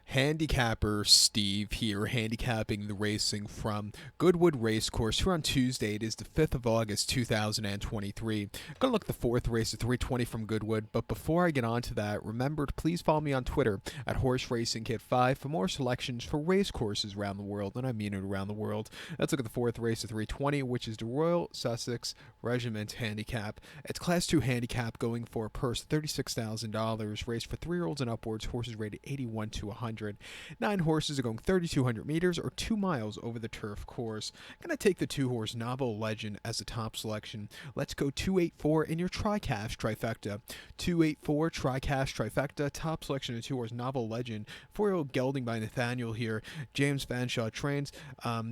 Handicapper Steve here, handicapping the racing from Goodwood Racecourse here on Tuesday. It is the 5th of August, 2023. Gonna look at the fourth race at 320 from Goodwood, but before I get on to that, remember to please follow me on Twitter at Horse Racing Kit 5 for more selections for race courses around the world, and I mean it around the world. Let's look at the fourth race at 320, which is the Royal Sussex Regiment Handicap. It's Class 2 handicap going for a purse of $36,000, race for 3-year-olds and upwards, horses rated 81 to 100. 9 horses are going 3,200 meters or 2 miles over the turf course. Gonna take the 2-horse Novel Legend as the top selection. Let's go 284 in your tri-cash trifecta. 284 tri-cash trifecta, top selection of 2-horse Novel Legend. 4-year-old gelding by Nathaniel here. James Fanshaw trains.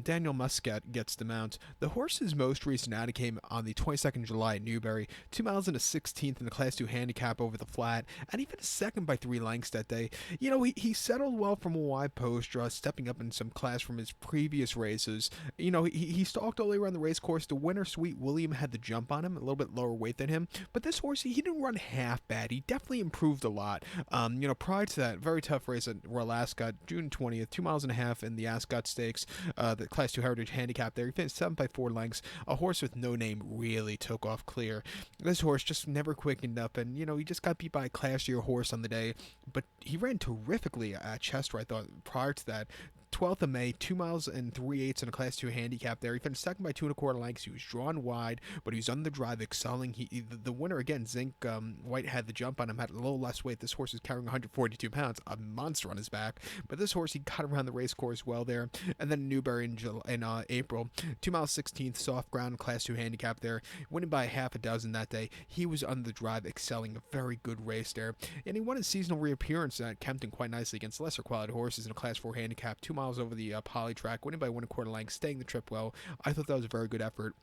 Daniel Muscat gets the mount. The horse's most recent outing came on the 22nd July at Newbury. 2 miles and a 16th in the Class 2 handicap over the flat, and he finished second by 3 lengths that day. You know, he settled well from a wide post draw, stepping up in some class from his previous races. You know, he stalked all the way around the race course. The winner, Sweet William, had the jump on him, a little bit lower weight than him, but this horse, he didn't run half bad. He definitely improved a lot. You know, prior to that, very tough race at Royal Ascot, June 20th, 2 miles and a half in the Ascot Stakes, the Class 2 Heritage handicap there. He finished 7 by 4 lengths. A horse with no name really took off clear. This horse just never quickened up, and, you know, he just got beat by a classier horse on the day, but he ran terrifically at Chester, I thought, prior to that. 12th of May, 2 miles and 3/8 in a Class 2 handicap there. He finished second by 2 1/4 lengths. He was drawn wide, but he was on the drive, excelling. The winner, again, Zink White, had the jump on him, had a little less weight. This horse is carrying 142 pounds, a monster on his back. But this horse, he got around the race course well there. And then Newbury in April, 2 miles 16th, soft ground, Class 2 handicap there. Winning by half a dozen that day. He was on the drive, excelling. A very good race there. And he won his seasonal reappearance at Kempton quite nicely against lesser quality horses in a Class 4 handicap, 2 miles over the poly track, winning by 1 1/4 length, staying the trip well. I thought that was a very good effort.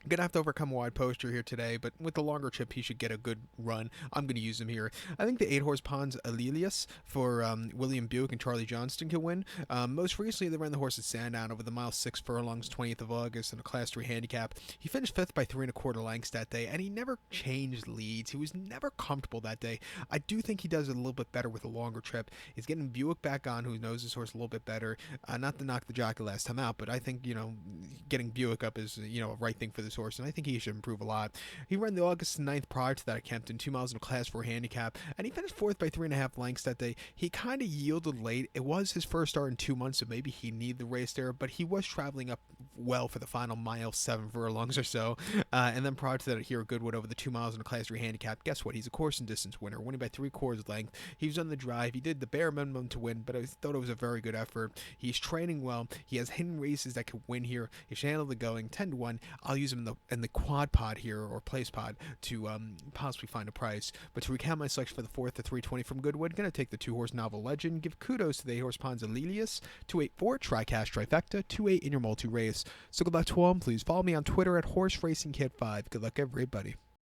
Gonna have to overcome a wide poster here today, but with the longer chip, he should get a good run. I'm gonna use him here. I think the 8-horse Pons Alelius for William Buick and Charlie Johnston can win. Most recently, they ran the horse at Sandown over the mile 6 furlongs, 20th of August in a Class 3 handicap. He finished 5th by 3 1/4 lengths that day, and he never changed leads. He was never comfortable that day. I do think he does it a little bit better with a longer trip. He's getting Buick back on, who knows his horse a little bit better. Not to knock the jockey last time out, but I think, you know, getting Buick up is, you know, a right thing for this horse, and I think he should improve a lot. He ran the August 9th prior to that at Kempton, 2 miles in a Class 4 handicap, and he finished 4th by 3 1/2 lengths that day. He kind of yielded late. It was his first start in 2 months, so maybe he needed the race there, but he was traveling up well for the final mile, 7 furlongs or so. And then prior to that, here at Goodwood over the 2 miles in a Class 3 handicap, guess what? He's a course and distance winner, winning by 3/4 length. He was on the drive. He did the bare minimum to win, but I thought it was a very good effort. He's training well. He has hidden races that could win here. He should handle the going 10 to 1. I'll use him in the quad pod here, or place pod, to possibly find a price. But to recount my selection for the fourth at 320 from Goodwood, going to take the 2-horse Novel Legend, give kudos to the 8-horse Pons Alelius, 284 tri-cash trifecta, 28 in your multi-race. So good luck to all, and please follow me on Twitter at Horse Racing Kit 5. Good luck, everybody.